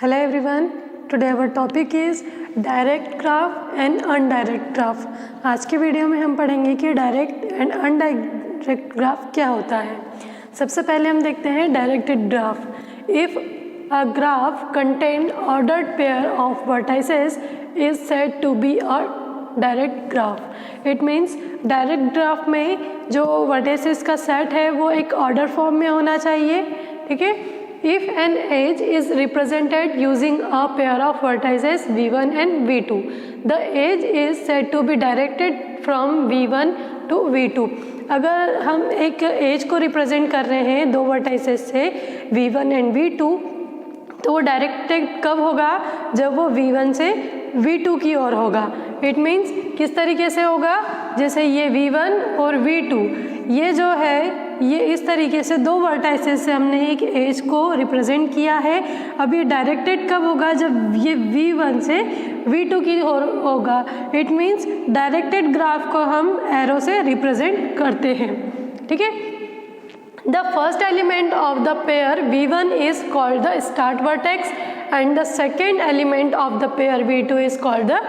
Hello everyone, today our topic is direct graph and undirect graph. आज के video में हम पढ़ेंगे कि डायरेक्ट एंड अनडायरेक्ट ग्राफ क्या होता है। सबसे पहले हम देखते हैं directed graph. If a graph contain ordered pair of vertices is said to be a direct graph. It means direct graph में जो वर्टाइसेस का सेट है वो एक ऑर्डर फॉर्म में होना चाहिए, ठीक है। If an edge is represented using a pair of vertices v1 and v2, the edge is said to be directed from v1 to v2। अगर हम एक एज को रिप्रेजेंट कर रहे हैं दो वर्टाइसेस से v1 एंड v2, तो वो डायरेक्टेड कब होगा? जब वो v1 से v2 की ओर होगा। इट मीन्स किस तरीके से होगा? जैसे ये v1 और v2, ये जो है ये इस तरीके से दो वर्टाइसेस से हमने एक एज को रिप्रेजेंट किया है। अब ये डायरेक्टेड कब होगा? जब ये v1 से v2 की ओर होगा। इट मीन्स डायरेक्टेड ग्राफ को हम एरो से रिप्रेजेंट करते हैं, ठीक है। The first element of the pair v1 is called the start vertex and the second element of the pair v2 is called the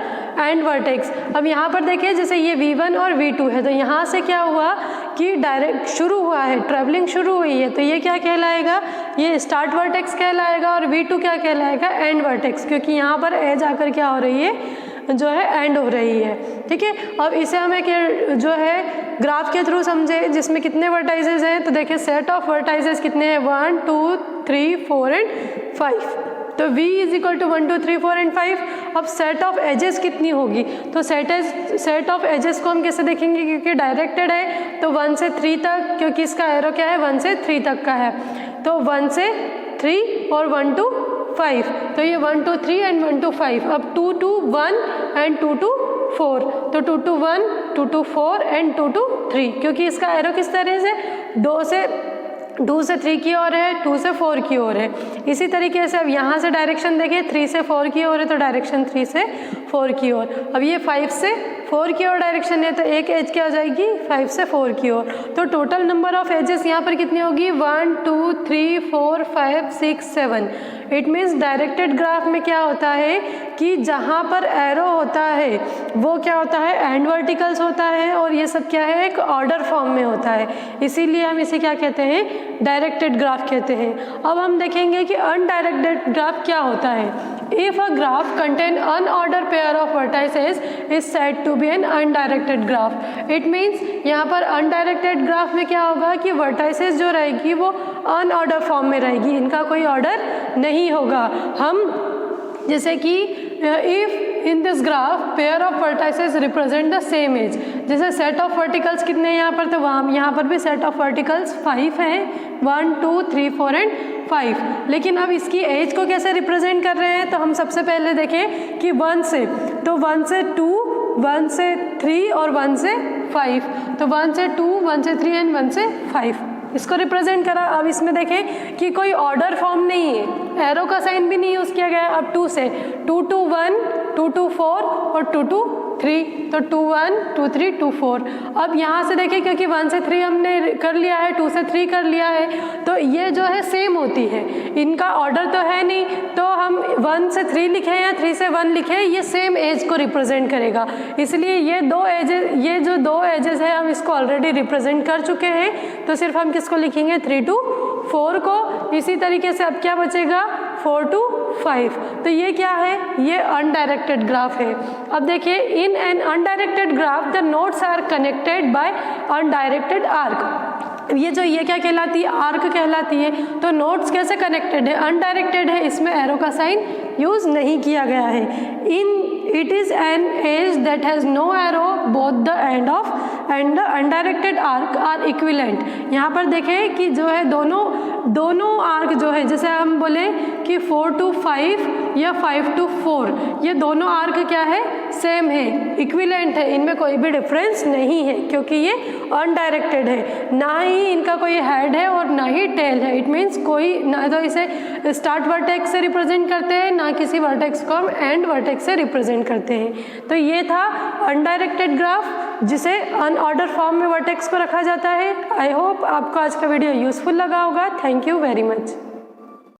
end vertex। अब यहाँ पर देखिए जैसे ये v1 और v2 है, तो यहाँ से क्या हुआ कि डायरेक्ट शुरू हुआ है, ट्रैवलिंग शुरू हुई है, तो ये क्या कहलाएगा? ये स्टार्ट वर्टेक्स कहलाएगा। और v2 क्या कहलाएगा? एंड वर्टेक्स, क्योंकि यहाँ पर एज आकर क्या हो रही है, जो है एंड हो रही है, ठीक है। अब इसे हमें जो है ग्राफ के थ्रू समझे, जिसमें कितने वर्टाइसेस हैं, तो देखिए सेट ऑफ वर्टाइसेस कितने हैं? 1 2 3 4 एंड 5। तो v is equal to 1 2 3 4 and 5। अब सेट ऑफ एजेस कितनी होगी? तो सेट ऑफ एजेस को हम कैसे देखेंगे? क्योंकि डायरेक्टेड है तो 1 से 3 तक, क्योंकि इसका एरो क्या है? 1 से 3 तक का है, तो 1 से 3 और 1 to 5, तो ये 1 to 3 एंड 1 to 5। अब 2 to 1 एंड 2 to 4, तो 2 to 1 2 to 4 एंड 2 to 3, क्योंकि इसका एरो किस तरह से 2 से 3 की ओर है, 2 से 4 की ओर है। इसी तरीके से अब यहाँ से डायरेक्शन देखिए 3 से 4 की ओर है, तो डायरेक्शन 3 से 4 की ओर। अब ये 5 से 4 की ओर डायरेक्शन है, तो एक एज क्या हो जाएगी? 5 से 4 की ओर। तो टोटल नंबर ऑफ एजेस यहाँ पर कितनी होगी? 1 2 3 4 5 6 7। इट मीन्स डायरेक्टेड ग्राफ में क्या होता है कि जहाँ पर एरो होता है वो क्या होता है? एंड वर्टिकल्स होता है, और ये सब क्या है? एक ऑर्डर फॉर्म में होता है। इसीलिए हम इसे क्या कहते हैं? डायरेक्टेड ग्राफ कहते हैं। अब हम देखेंगे कि अनडायरेक्टेड ग्राफ क्या होता है। If a graph contain unorder pair of vertices is said to be an undirected graph. It means यहाँ पर अनडायरेक्टेड ग्राफ में क्या होगा कि वर्टाइसेस जो रहेगी वो अनऑर्डर फॉर्म में रहेगी, इनका कोई ऑर्डर नहीं होगा। हम जैसे कि if in this graph pair of vertices represent the same edge, जैसे सेट ऑफ वर्टिकल्स कितने हैं यहाँ पर? तो वहाँ यहाँ पर भी सेट ऑफ वर्टिकल्स 5 हैं, 1 2 3 4 एंड 5। लेकिन अब इसकी एज को कैसे रिप्रेजेंट कर रहे हैं? तो हम सबसे पहले देखें कि 1 से, तो 1 से 2 1 से 3 और 1 से 5, तो 1 से 2 1 से 3 एंड 1 से 5 इसको रिप्रेजेंट करा। अब इसमें देखें कि कोई ऑर्डर फॉर्म नहीं है, एरो का साइन भी नहीं यूज़ किया गया। अब 2 से 2 to 1 2 to 4 और 2 to 3, तो 2 1 2 3 2 4। अब यहाँ से देखें क्योंकि 1 से 3 हमने कर लिया है, 2 से 3 कर लिया है, तो ये जो है सेम होती है, इनका ऑर्डर तो है नहीं, तो हम 1 से 3 लिखें या 3 से 1 लिखें, ये सेम एज को रिप्रेजेंट करेगा। इसलिए ये जो दो एजेस है हम इसको ऑलरेडी रिप्रेजेंट कर चुके हैं, तो सिर्फ हम किसको लिखेंगे? 3 to 4 को। इसी तरीके से अब क्या बचेगा? 4 to 5। तो ये क्या है? ये अनडायरेक्टेड ग्राफ है। अब देखिए in an undirected graph the nodes are connected by undirected arc. ये क्या कहलाती है? आर्क कहलाती है। तो नोड्स कैसे कनेक्टेड है? अनडायरेक्टेड है, इसमें एरो का साइन यूज नहीं किया गया है। It is an edge that has no arrow, both the end of end the undirected arc are equivalent. यहाँ पर देखें कि जो है दोनों आर्क जो है, जैसे हम बोले कि 4 to 5 या 5 to 4, ये दोनों आर्क क्या है? सेम है, इक्विवेलेंट है, इनमें कोई भी डिफरेंस नहीं है, क्योंकि ये अनडायरेक्टेड है। ना ही इनका कोई हेड है और ना ही टेल है। इट मीन्स कोई ना तो इसे स्टार्ट वर्टेक्स से रिप्रेजेंट करते हैं, ना किसी वर्टेक्स को हम एंड वर्टेक्स से रिप्रेजेंट करते हैं। तो ये था अनडायरेक्टेड ग्राफ, जिसे अनऑर्डर फॉर्म में वर्टेक्स को रखा जाता है। आई होप आपको आज का वीडियो यूजफुल लगा होगा। Thank you very much.